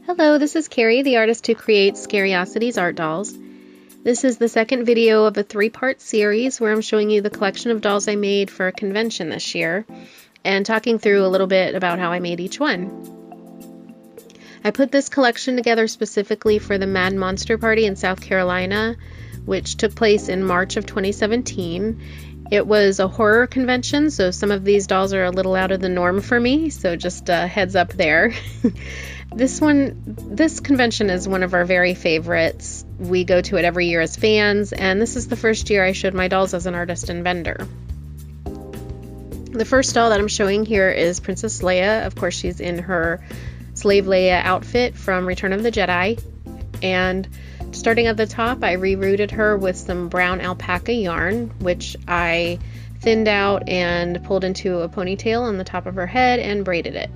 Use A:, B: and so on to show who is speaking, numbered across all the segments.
A: Hello, this is Carrie, the artist who creates Skeriosities art dolls. This is the second video of a three-part series where I'm showing you the collection of dolls I made for a convention this year and talking through a little bit about how I made each one. I put this collection together specifically for the Mad Monster Party in South Carolina, which took place in March of 2017. It was a horror convention, so some of these dolls are a little out of the norm for me, so just a heads up there. This convention is one of our very favorites. We go to it every year as fans, and this is the first year I showed my dolls as an artist and vendor. The first doll that I'm showing here is Princess Leia. Of course, she's in her Slave Leia outfit from Return of the Jedi. And starting at the top, I rerouted her with some brown alpaca yarn, which I thinned out and pulled into a ponytail on the top of her head and braided it.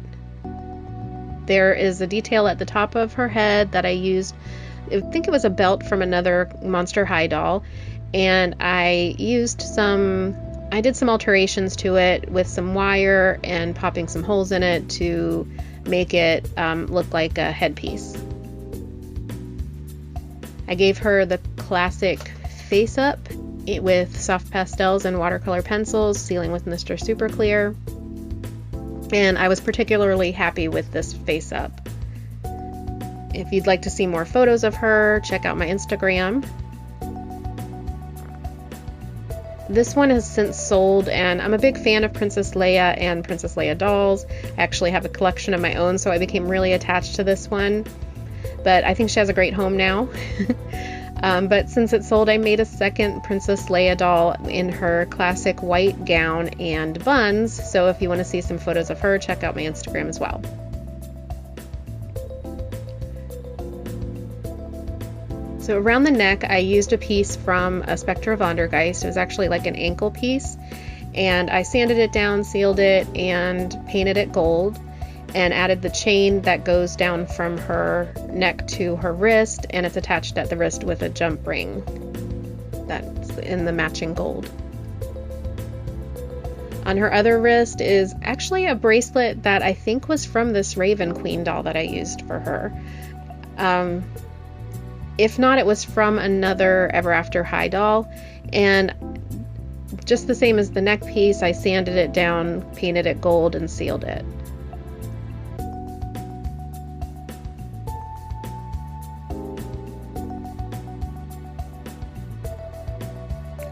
A: There is a detail at the top of her head that I used, I think it was a belt from another Monster High doll, and I did some alterations to it with some wire and popping some holes in it to make it look like a headpiece. I gave her the classic face up with soft pastels and watercolor pencils, sealing with Mr. Super Clear. And I was particularly happy with this face up. If you'd like to see more photos of her, check out my Instagram. This one has since sold, and I'm a big fan of Princess Leia and Princess Leia dolls. I actually have a collection of my own, so I became really attached to this one. But I think she has a great home now. But since it sold, I made a second Princess Leia doll in her classic white gown and buns. So if you want to see some photos of her, check out my Instagram as well. So around the neck, I used a piece from a Spectre of Vondergeist. It was actually like an ankle piece. And I sanded it down, sealed it, and painted it gold. And added the chain that goes down from her neck to her wrist, and it's attached at the wrist with a jump ring that's in the matching gold. On her other wrist is actually a bracelet that I think was from this Raven Queen doll that I used for her. If not, it was from another Ever After High doll, and just the same as the neck piece, I sanded it down, painted it gold, and sealed it.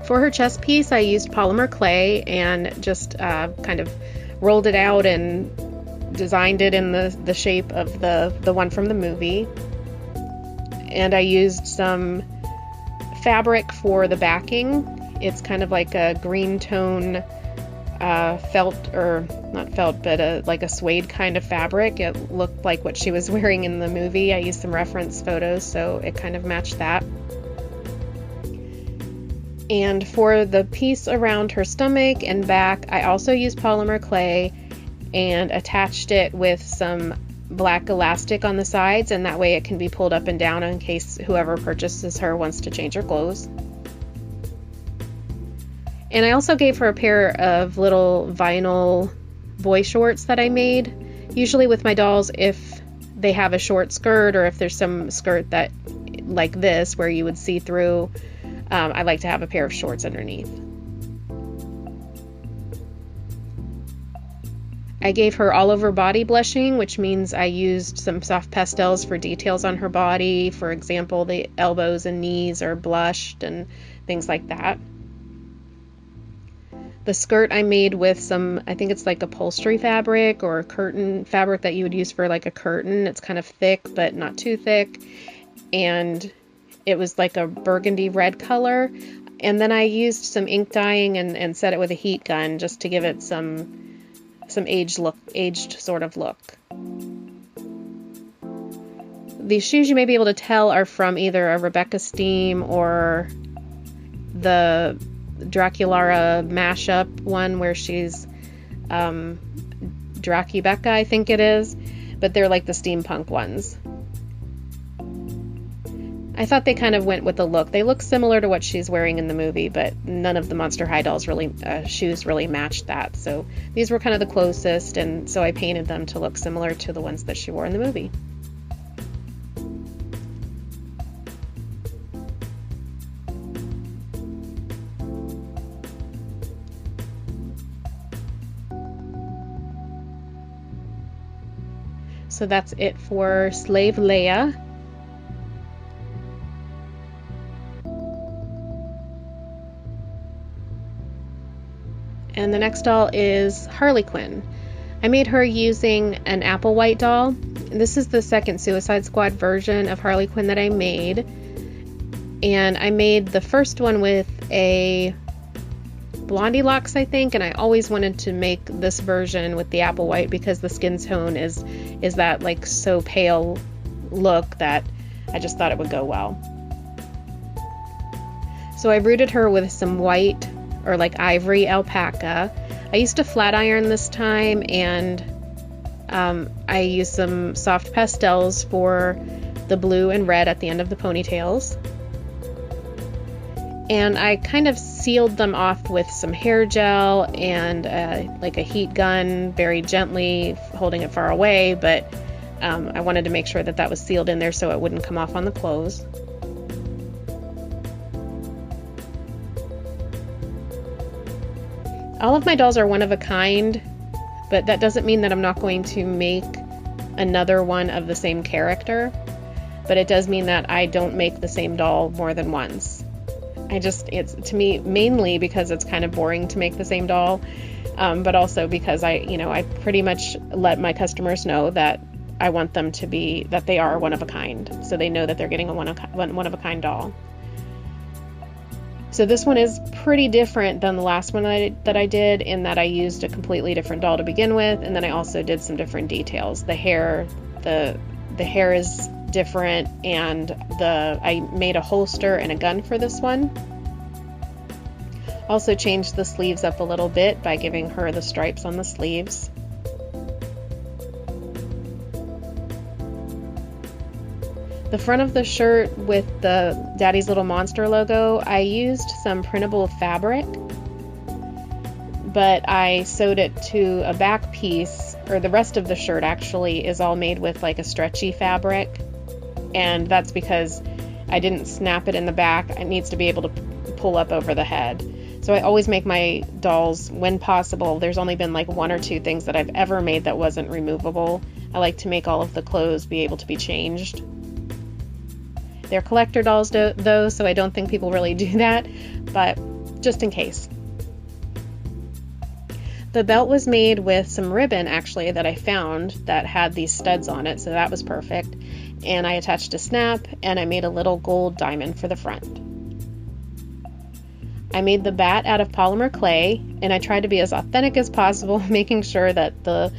A: For her chest piece, I used polymer clay and just kind of rolled it out and designed it in the shape of the one from the movie. And I used some fabric for the backing. It's kind of like a green tone felt, or not felt, but like a suede kind of fabric. It looked like what she was wearing in the movie. I used some reference photos, so it kind of matched that. And for the piece around her stomach and back, I also used polymer clay and attached it with some black elastic on the sides, and that way it can be pulled up and down in case whoever purchases her wants to change her clothes. And I also gave her a pair of little vinyl boy shorts that I made. Usually with my dolls, if they have a short skirt or if there's some skirt that like this where you would see through, I like to have a pair of shorts underneath. I gave her all over body blushing, which means I used some soft pastels for details on her body. For example, the elbows and knees are blushed and things like that. The skirt I made with some, I think it's like upholstery fabric or curtain fabric that you would use for like a curtain. It's kind of thick, but not too thick. And it was like a burgundy red color, and then I used some ink dyeing and set it with a heat gun just to give it some aged sort of look. These shoes, you may be able to tell, are from either a Rebecca Steam or the Draculara mashup one where she's Dracubecca, I think it is, but they're like the steampunk ones. I thought they kind of went with the look. They look similar to what she's wearing in the movie, but none of the Monster High dolls shoes really matched that. So these were kind of the closest, and so I painted them to look similar to the ones that she wore in the movie. So that's it for Slave Leia. And the next doll is Harley Quinn. I made her using an apple white doll. This is the second Suicide Squad version of Harley Quinn that I made. And I made the first one with a blondie locks, I think, and I always wanted to make this version with the apple white because the skin tone is that like so pale look that I just thought it would go well. So I rooted her with some white or like ivory alpaca. I used a flat iron this time, and I used some soft pastels for the blue and red at the end of the ponytails. And I kind of sealed them off with some hair gel and like a heat gun, very gently, holding it far away, but I wanted to make sure that that was sealed in there so it wouldn't come off on the clothes. All of my dolls are one of a kind, but that doesn't mean that I'm not going to make another one of the same character, but it does mean that I don't make the same doll more than once. It's to me mainly because it's kind of boring to make the same doll, but also because I pretty much let my customers know that I want them to be, that they are one of a kind, so they know that they're getting a one of a kind doll. So this one is pretty different than the last one that I did, in that I used a completely different doll to begin with, and then I also did some different details. The hair is different, and I made a holster and a gun for this one. Also changed the sleeves up a little bit by giving her the stripes on the sleeves. The front of the shirt with the Daddy's Little Monster logo, I used some printable fabric, but I sewed it to a back piece, or the rest of the shirt actually is all made with like a stretchy fabric, and that's because I didn't snap it in the back. It needs to be able to pull up over the head. So I always make my dolls, when possible, there's only been like one or two things that I've ever made that wasn't removable. I like to make all of the clothes be able to be changed. They're collector dolls though, so I don't think people really do that, but just in case. The belt was made with some ribbon actually that I found that had these studs on it, so that was perfect. And I attached a snap, and I made a little gold diamond for the front. I made the bat out of polymer clay, and I tried to be as authentic as possible, making sure that the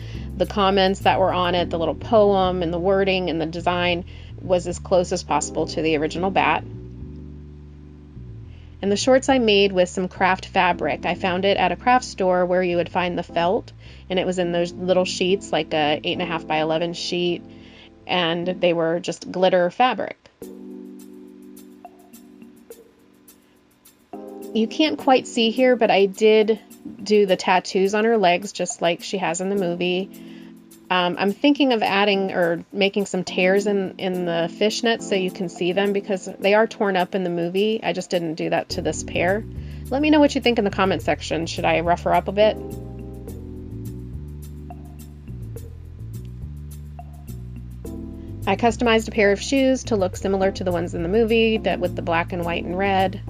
A: comments that were on it, the little poem and the wording and the design, was as close as possible to the original bat. And the shorts I made with some craft fabric. I found it at a craft store where you would find the felt, and it was in those little sheets, like a 8.5 by 11 sheet, and they were just glitter fabric. You can't quite see here, but I did do the tattoos on her legs just like she has in the movie. I'm thinking of adding or making some tears in the fishnets so you can see them, because they are torn up in the movie. I just didn't do that to this pair. Let me know what you think in the comment section. Should I rough her up a bit? I customized a pair of shoes to look similar to the ones in the movie, that with the black and white and red.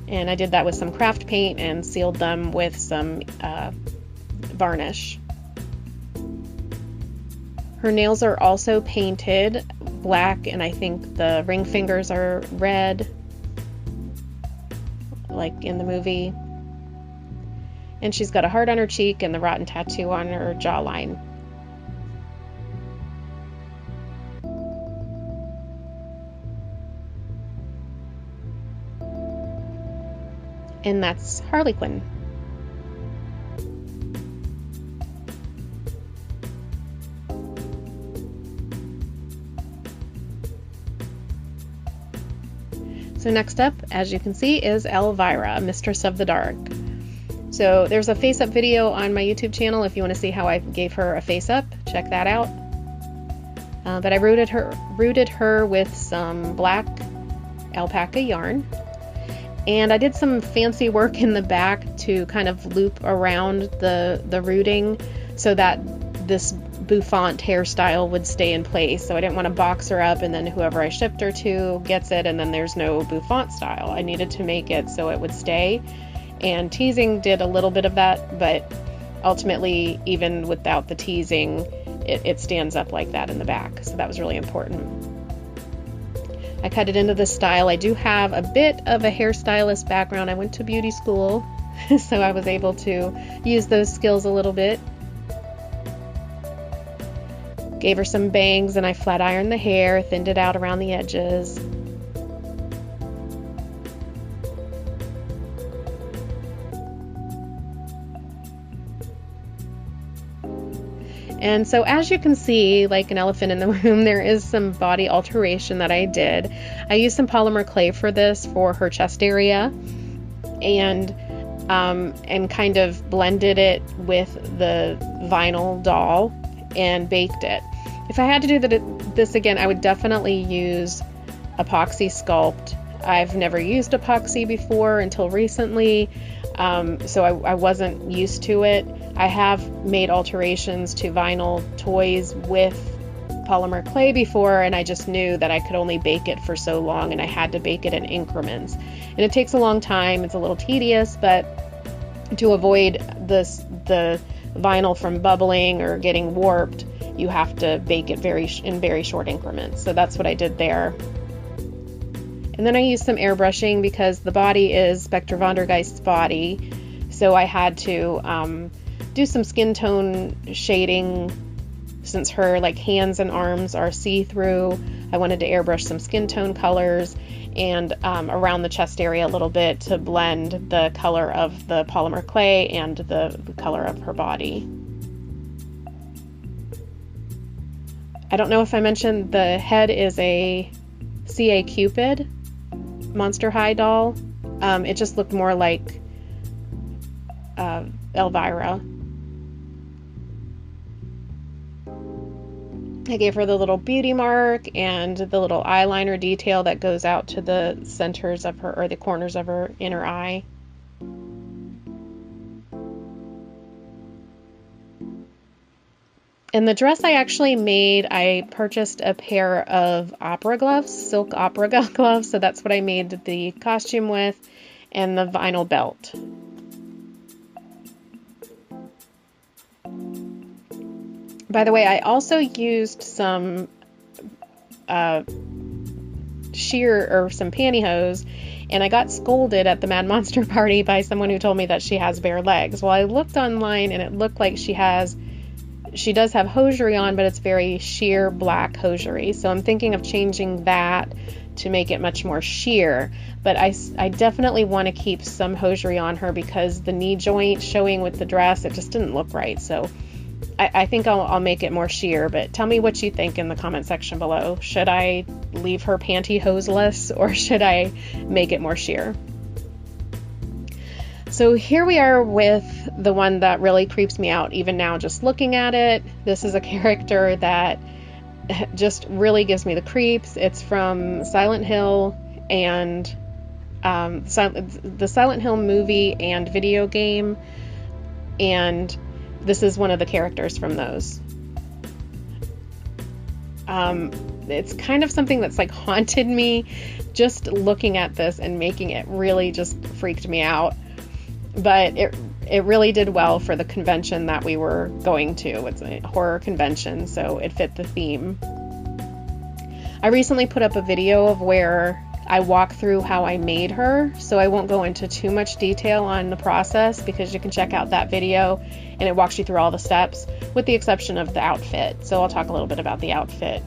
A: And I did that with some craft paint and sealed them with some varnish. Her nails are also painted black, and I think the ring fingers are red, like in the movie. And she's got a heart on her cheek and the rotten tattoo on her jawline. And that's Harley Quinn. So next up, as you can see, is Elvira, Mistress of the Dark. So there's a face-up video on my YouTube channel if you want to see how I gave her a face-up. Check that out. But I rooted her with some black alpaca yarn. And I did some fancy work in the back to kind of loop around the rooting so that this bouffant hairstyle would stay in place. So I didn't want to box her up and then whoever I shipped her to gets it and then there's no bouffant style. I needed to make it so it would stay. And teasing did a little bit of that, but ultimately, even without the teasing, it stands up like that in the back. So that was really important. I cut it into this style. I do have a bit of a hairstylist background. I went to beauty school, so I was able to use those skills a little bit. Gave her some bangs and I flat ironed the hair, thinned it out around the edges. And so as you can see, like an elephant in the room, there is some body alteration that I did. I used some polymer clay for this for her chest area and kind of blended it with the vinyl doll and baked it. If I had to do this again, I would definitely use epoxy sculpt. I've never used epoxy before until recently, so I wasn't used to it. I have made alterations to vinyl toys with polymer clay before, and I just knew that I could only bake it for so long and I had to bake it in increments. And it takes a long time, it's a little tedious, but to avoid the vinyl from bubbling or getting warped, you have to bake it in very short increments. So that's what I did there. And then I used some airbrushing because the body is Spectre von der Geist's body, so I had to do some skin tone shading. Since her hands and arms are see-through, I wanted to airbrush some skin tone colors and around the chest area a little bit to blend the color of the polymer clay and the color of her body. I don't know if I mentioned the head is a CA Cupid Monster High doll. It just looked more like Elvira. I gave her the little beauty mark and the little eyeliner detail that goes out to the centers of her, or the corners of her inner eye. And the dress I actually made, I purchased a pair of opera gloves, silk opera gloves, so that's what I made the costume with, and the vinyl belt. By the way, I also used some sheer or some pantyhose, and I got scolded at the Mad Monster party by someone who told me that she has bare legs. Well, I looked online and it looked like she does have hosiery on, but it's very sheer black hosiery. So I'm thinking of changing that to make it much more sheer. But I definitely want to keep some hosiery on her because the knee joint showing with the dress, it just didn't look right. So I think I'll make it more sheer, but tell me what you think in the comment section below. Should I leave her pantyhoseless or should I make it more sheer? So here we are with the one that really creeps me out even now just looking at it. This is a character that just really gives me the creeps. It's from Silent Hill and the Silent Hill movie and video game, and this is one of the characters from those. It's kind of something that's haunted me just looking at this, and making it really just freaked me out. But it really did well for the convention that we were going to. It's a horror convention, so it fit the theme. I recently put up a video of where I walk through how I made her, so I won't go into too much detail on the process because you can check out that video and it walks you through all the steps with the exception of the outfit. So I'll talk a little bit about the outfit.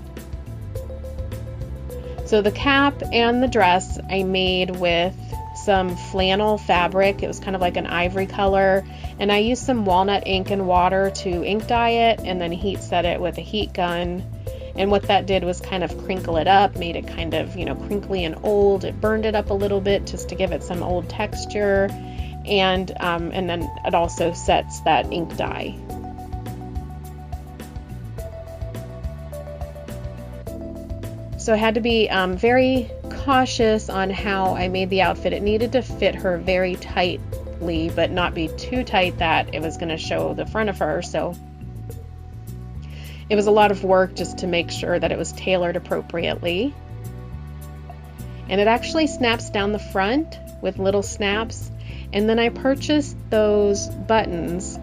A: So the cap and the dress I made with some flannel fabric. It was kind of like an ivory color, and I used some walnut ink and water to ink dye it and then heat set it with a heat gun. And what that did was kind of crinkle it up, made it kind of, crinkly and old. It burned it up a little bit just to give it some old texture. And then it also sets that ink dye. So it had to be very cautious on how I made the outfit. It needed to fit her very tightly, but not be too tight that it was going to show the front of her. So it was a lot of work just to make sure that it was tailored appropriately. And it actually snaps down the front with little snaps. And then I purchased those buttons.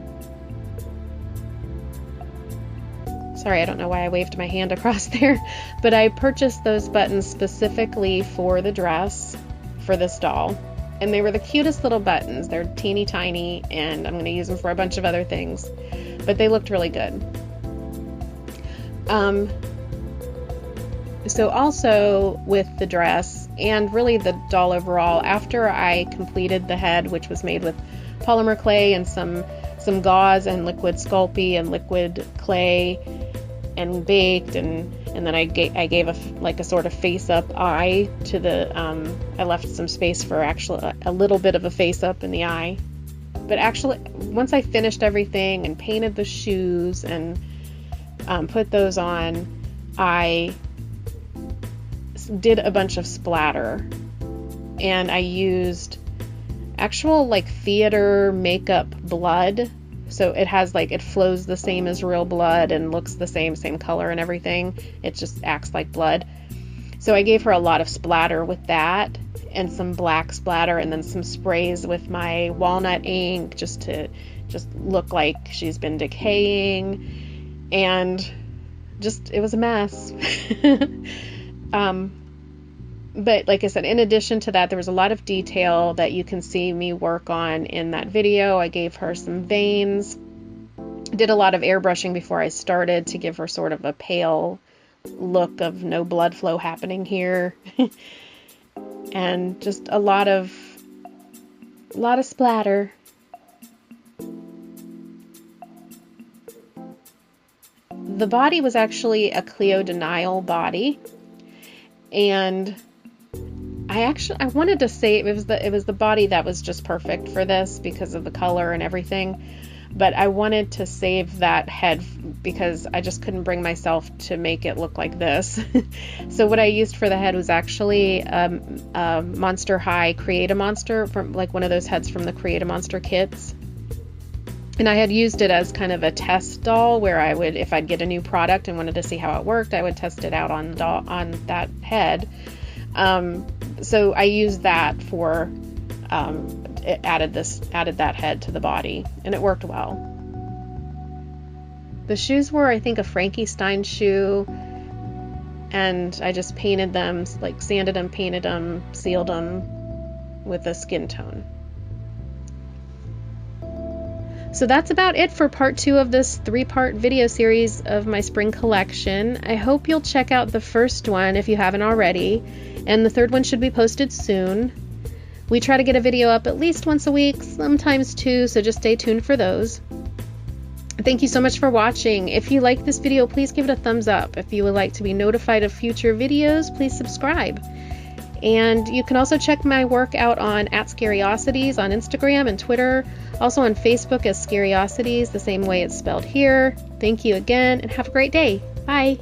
A: Sorry, I don't know why I waved my hand across there, but I purchased those buttons specifically for the dress for this doll. And they were the cutest little buttons. They're teeny tiny, and I'm going to use them for a bunch of other things, but they looked really good. So also with the dress and really the doll overall, after I completed the head, which was made with polymer clay and some gauze and liquid Sculpey and liquid clay and baked, and then I gave a sort of face up eye to the I left some space for actually a little bit of a face up in the eye. But actually, once I finished everything and painted the shoes and put those on, I did a bunch of splatter, and I used actual like theater makeup blood. So it has it flows the same as real blood and looks the same color and everything. It just acts like blood. So I gave her a lot of splatter with that and some black splatter, and then some sprays with my walnut ink just to look like she's been decaying, and it was a mess. But like I said, in addition to that, there was a lot of detail that you can see me work on in that video. I gave her some veins, did a lot of airbrushing before I started to give her sort of a pale look of no blood flow happening here. And just a lot of splatter. The body was actually a Cleo Denial body, and I wanted to say it was the body that was just perfect for this because of the color and everything, but I wanted to save that head because I just couldn't bring myself to make it look like this. So what I used for the head was actually a Monster High Create-A-Monster, from like one of those heads from the Create-A-Monster kits. And I had used it as kind of a test doll where I would, if I'd get a new product and wanted to see how it worked, I would test it out on that head. So I used that for, it added that head to the body, and it worked well. The shoes were, I think, a Frankenstein shoe, and I just painted them, like sanded them, painted them, sealed them with a skin tone. So that's about it for part 2 of this 3-part video series of my spring collection. I hope you'll check out the first one if you haven't already, and the third one should be posted soon. We try to get a video up at least once a week, sometimes 2, so just stay tuned for those. Thank you so much for watching. If you like this video, please give it a thumbs up. If you would like to be notified of future videos, please subscribe. And you can also check my work out on @Skeriosities on Instagram and Twitter. Also on Facebook as Skeriosities, the same way it's spelled here. Thank you again, and have a great day. Bye.